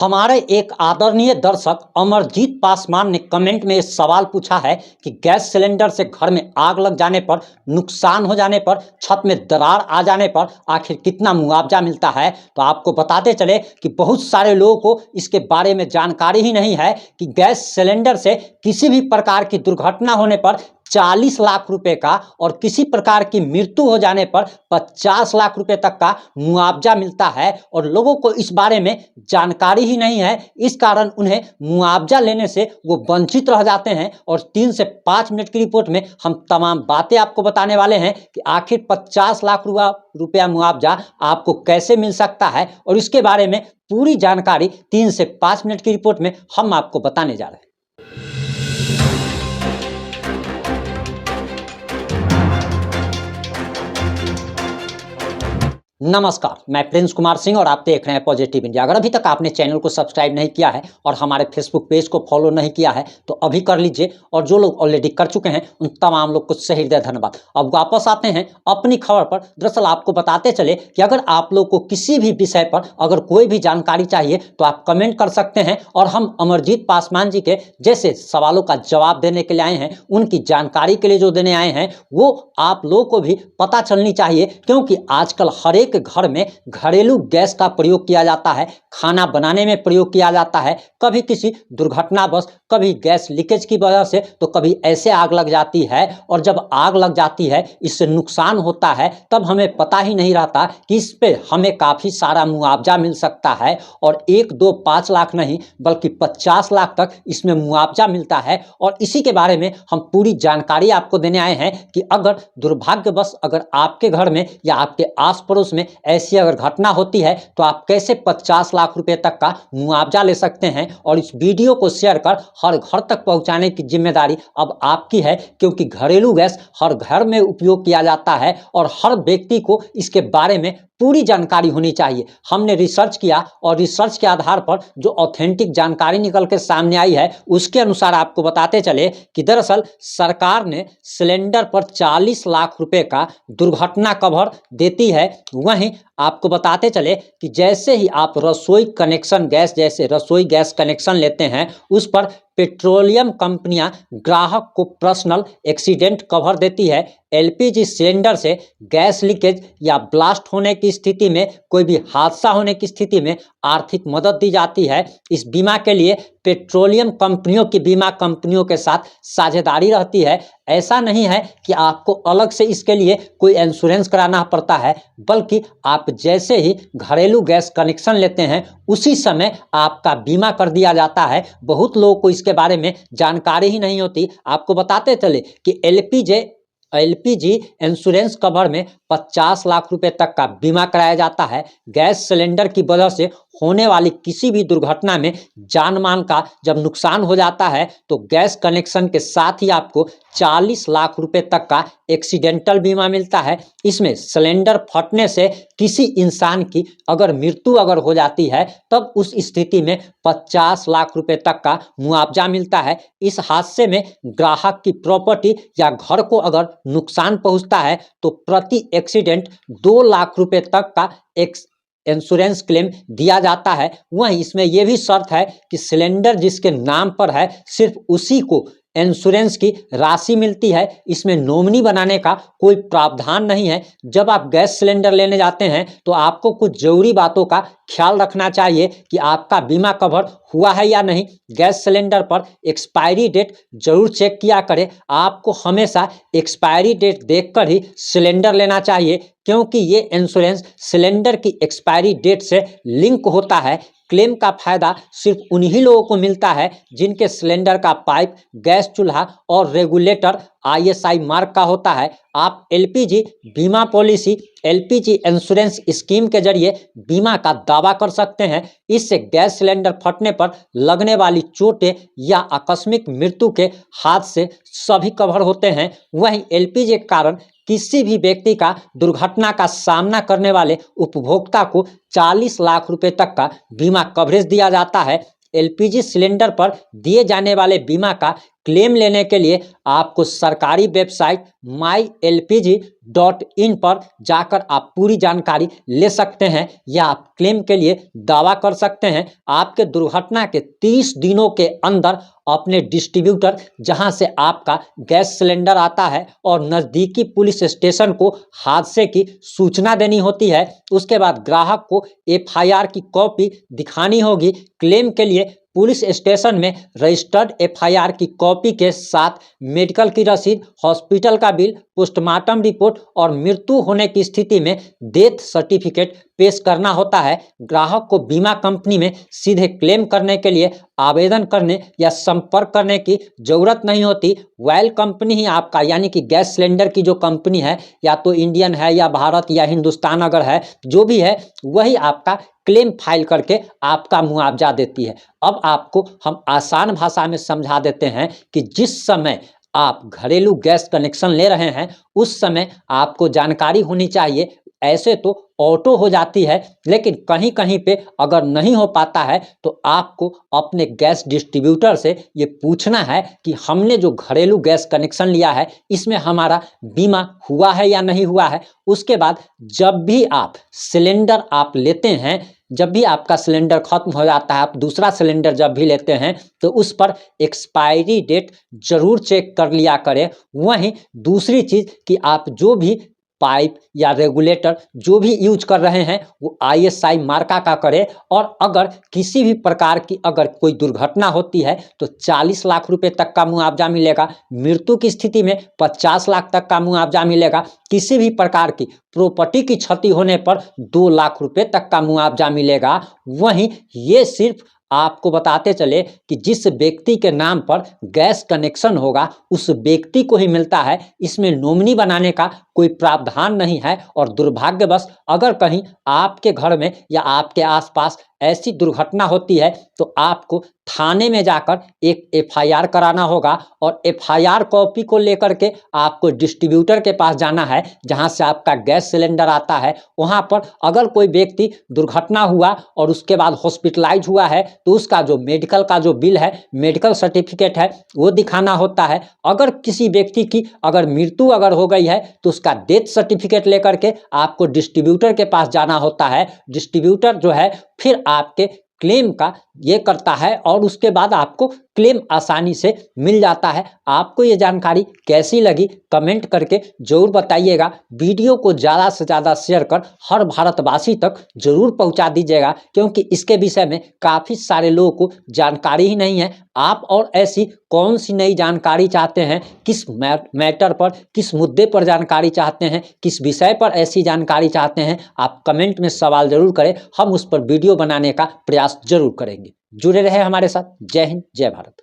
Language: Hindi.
हमारे एक आदरणीय दर्शक अमरजीत पासवान ने कमेंट में इस सवाल पूछा है कि गैस सिलेंडर से घर में आग लग जाने पर, नुकसान हो जाने पर, छत में दरार आ जाने पर आखिर कितना मुआवजा मिलता है। तो आपको बताते चले कि बहुत सारे लोगों को इसके बारे में जानकारी ही नहीं है कि गैस सिलेंडर से किसी भी प्रकार की दुर्घटना होने पर 40 लाख रुपए का और किसी प्रकार की मृत्यु हो जाने पर 50 लाख रुपए तक का मुआवजा मिलता है। और लोगों को इस बारे में जानकारी ही नहीं है, इस कारण उन्हें मुआवजा लेने से वो वंचित रह जाते हैं। और 3 से 5 मिनट की रिपोर्ट में हम तमाम बातें आपको बताने वाले हैं कि आखिर 50 लाख रुपया मुआवजा आपको कैसे मिल सकता है, और इसके बारे में पूरी जानकारी 3 से 5 मिनट की रिपोर्ट में हम आपको बताने जा रहे हैं। नमस्कार, मैं प्रिंस कुमार सिंह और आप देख रहे हैं पॉजिटिव इंडिया। अगर अभी तक आपने चैनल को सब्सक्राइब नहीं किया है और हमारे फेसबुक पेज को फॉलो नहीं किया है तो अभी कर लीजिए, और जो लोग ऑलरेडी कर चुके हैं उन तमाम लोग को सही हृदय धन्यवाद। अब वापस आते हैं अपनी खबर पर। दरअसल आपको बताते चले कि अगर आप लोग को किसी भी विषय पर अगर कोई भी जानकारी चाहिए तो आप कमेंट कर सकते हैं, और हम अमरजीत पासवान जी के जैसे सवालों का जवाब देने के लिए आए हैं, उनकी जानकारी के लिए जो देने आए हैं वो आप लोगों को भी पता चलनी चाहिए। क्योंकि आजकल हर एक घर में घरेलू गैस का प्रयोग किया जाता है, खाना बनाने में प्रयोग किया जाता है। कभी किसी दुर्घटनावश, कभी गैस लीकेज की वजह से, तो कभी ऐसे आग लग जाती है, और जब आग लग जाती है इससे नुकसान होता है तब हमें पता ही नहीं रहता कि इस पे हमें काफ़ी सारा मुआवजा मिल सकता है। और 1, 2, 5 लाख नहीं बल्कि 50 लाख तक इसमें मुआवजा मिलता है। और इसी के बारे में हम पूरी जानकारी आपको देने आए हैं कि अगर दुर्भाग्यवश अगर आपके घर में या आपके आस पड़ोस में ऐसी अगर घटना होती है तो आप कैसे 50 लाख रुपए तक का मुआवजा ले सकते हैं। और इस वीडियो को शेयर कर हर घर तक पहुंचाने की जिम्मेदारी अब आपकी है, क्योंकि घरेलू गैस हर घर में उपयोग किया जाता है और हर व्यक्ति को इसके बारे में पूरी जानकारी होनी चाहिए। हमने रिसर्च किया और रिसर्च के आधार पर जो ऑथेंटिक जानकारी निकल के सामने आई है उसके अनुसार आपको बताते चले कि दरअसल सरकार ने सिलेंडर पर 40 लाख रुपए का दुर्घटना कवर देती है। वहीं आपको बताते चले कि जैसे ही आप रसोई कनेक्शन गैस, जैसे रसोई गैस कनेक्शन लेते हैं, उस पर पेट्रोलियम कंपनियां ग्राहक को पर्सनल एक्सीडेंट कवर देती है। एलपीजी सिलेंडर से गैस लीकेज या ब्लास्ट होने की स्थिति में, कोई भी हादसा होने की स्थिति में आर्थिक मदद दी जाती है। इस बीमा के लिए पेट्रोलियम कंपनियों की बीमा कंपनियों के साथ साझेदारी रहती है। ऐसा नहीं है कि आपको अलग से इसके लिए कोई इंश्योरेंस कराना पड़ता है, बल्कि आप जैसे ही घरेलू गैस कनेक्शन लेते हैं उसी समय आपका बीमा कर दिया जाता है। बहुत लोगों को इसके बारे में जानकारी ही नहीं होती। आपको बताते चले कि एलपीजी इंश्योरेंस कवर में 50 लाख रुपए तक का बीमा कराया जाता है। गैस सिलेंडर की वजह से होने वाली किसी भी दुर्घटना में जान माल का जब नुकसान हो जाता है तो गैस कनेक्शन के साथ ही आपको 40 लाख रुपए तक का एक्सीडेंटल बीमा मिलता है। इसमें सिलेंडर फटने से किसी इंसान की अगर मृत्यु अगर हो जाती है तब उस स्थिति में 50 लाख रुपए तक का मुआवजा मिलता है। इस हादसे में ग्राहक की प्रॉपर्टी या घर को अगर नुकसान पहुंचता है तो प्रति एक्सीडेंट 2 लाख रुपए तक का इंश्योरेंस क्लेम दिया जाता है। वहीं इसमें यह भी शर्त है कि सिलेंडर जिसके नाम पर है सिर्फ उसी को इंश्योरेंस की राशि मिलती है। इसमें नॉमिनी बनाने का कोई प्रावधान नहीं है। जब आप गैस सिलेंडर लेने जाते हैं तो आपको कुछ जरूरी बातों का ख्याल रखना चाहिए कि आपका बीमा कवर हुआ है या नहीं। गैस सिलेंडर पर एक्सपायरी डेट जरूर चेक किया करें। आपको हमेशा एक्सपायरी डेट देखकर ही सिलेंडर लेना चाहिए, क्योंकि ये इंश्योरेंस सिलेंडर की एक्सपायरी डेट से लिंक होता है। क्लेम का फायदा सिर्फ उन्हीं लोगों को मिलता है जिनके सिलेंडर का पाइप, गैस चूल्हा और रेगुलेटर आईएसआई मार्क का होता है। आप एलपीजी बीमा पॉलिसी, एलपीजी इंश्योरेंस स्कीम के जरिए बीमा का दावा कर सकते हैं। इससे गैस सिलेंडर फटने पर लगने वाली चोटें या आकस्मिक मृत्यु के हादसे सभी कवर होते हैं। वहीं एलपीजी के कारण किसी भी व्यक्ति का दुर्घटना का सामना करने वाले उपभोक्ता को 40 लाख रुपए तक का बीमा कवरेज दिया जाता है। एलपीजी सिलेंडर पर दिए जाने वाले बीमा का क्लेम लेने के लिए आपको सरकारी वेबसाइट mylpg.in पर जाकर आप पूरी जानकारी ले सकते हैं या आप क्लेम के लिए दावा कर सकते हैं। आपके दुर्घटना के 30 दिनों के अंदर अपने डिस्ट्रीब्यूटर जहां से आपका गैस सिलेंडर आता है और नज़दीकी पुलिस स्टेशन को हादसे की सूचना देनी होती है। उसके बाद ग्राहक को एफआईआर की कॉपी दिखानी होगी। क्लेम के लिए पुलिस स्टेशन में रजिस्टर्ड एफआईआर की कॉपी के साथ मेडिकल की रसीद, हॉस्पिटल का बिल, पोस्टमार्टम रिपोर्ट और मृत्यु होने की स्थिति में डेथ सर्टिफिकेट पेश करना होता है। ग्राहक को बीमा कंपनी में सीधे क्लेम करने के लिए आवेदन करने या संपर्क करने की जरूरत नहीं होती। वाइल कंपनी ही आपका, यानी कि गैस सिलेंडर की जो कंपनी है, या तो इंडियन है या भारत या हिंदुस्तान अगर है, जो भी है वही आपका क्लेम फाइल करके आपका मुआवजा देती है। अब आपको हम आसान भाषा में समझा देते हैं कि जिस समय आप घरेलू गैस कनेक्शन ले रहे हैं उस समय आपको जानकारी होनी चाहिए। ऐसे तो ऑटो हो जाती है, लेकिन कहीं कहीं पे अगर नहीं हो पाता है तो आपको अपने गैस डिस्ट्रीब्यूटर से ये पूछना है कि हमने जो घरेलू गैस कनेक्शन लिया है इसमें हमारा बीमा हुआ है या नहीं हुआ है। उसके बाद जब भी आप सिलेंडर आप लेते हैं, जब भी आपका सिलेंडर खत्म हो जाता है, आप दूसरा सिलेंडर जब भी लेते हैं तो उस पर एक्सपायरी डेट जरूर चेक कर लिया करें। वहीं दूसरी चीज़ कि आप जो भी पाइप या रेगुलेटर जो भी यूज कर रहे हैं वो ISI मार्का का करें। और अगर किसी भी प्रकार की अगर कोई दुर्घटना होती है तो 40 लाख रुपए तक का मुआवजा मिलेगा। मृत्यु की स्थिति में 50 लाख तक का मुआवजा मिलेगा। किसी भी प्रकार की प्रॉपर्टी की क्षति होने पर 2 लाख रुपए तक का मुआवजा मिलेगा। वहीं ये सिर्फ आपको बताते चले कि जिस व्यक्ति के नाम पर गैस कनेक्शन होगा उस व्यक्ति को ही मिलता है। इसमें नॉमिनी बनाने का कोई प्रावधान नहीं है। और दुर्भाग्यवश अगर कहीं आपके घर में या आपके आसपास ऐसी दुर्घटना होती है तो आपको थाने में जाकर एक FIR कराना होगा और FIR कॉपी को लेकर के आपको डिस्ट्रीब्यूटर के पास जाना है जहां से आपका गैस सिलेंडर आता है। वहां पर अगर कोई व्यक्ति दुर्घटना हुआ और उसके बाद हॉस्पिटलाइज हुआ है तो उसका जो मेडिकल का जो बिल है, मेडिकल सर्टिफिकेट है, वो दिखाना होता है। अगर किसी व्यक्ति की अगर मृत्यु अगर हो गई है तो उसका डेथ सर्टिफिकेट लेकर के आपको डिस्ट्रीब्यूटर के पास जाना होता है। डिस्ट्रीब्यूटर जो है फिर आपके क्लेम का ये करता है और उसके बाद आपको क्लेम आसानी से मिल जाता है। आपको ये जानकारी कैसी लगी कमेंट करके जरूर बताइएगा। वीडियो को ज़्यादा से ज़्यादा शेयर कर हर भारतवासी तक जरूर पहुंचा दीजिएगा, क्योंकि इसके विषय में काफ़ी सारे लोगों को जानकारी ही नहीं है। आप और ऐसी कौन सी नई जानकारी चाहते हैं, किस मैटर पर, किस मुद्दे पर जानकारी चाहते हैं, किस विषय पर ऐसी जानकारी चाहते हैं, आप कमेंट में सवाल जरूर करें। हम उस पर वीडियो बनाने का प्रयास जरूर करेंगे। जुड़े रहे हमारे साथ। जय हिंद, जय भारत।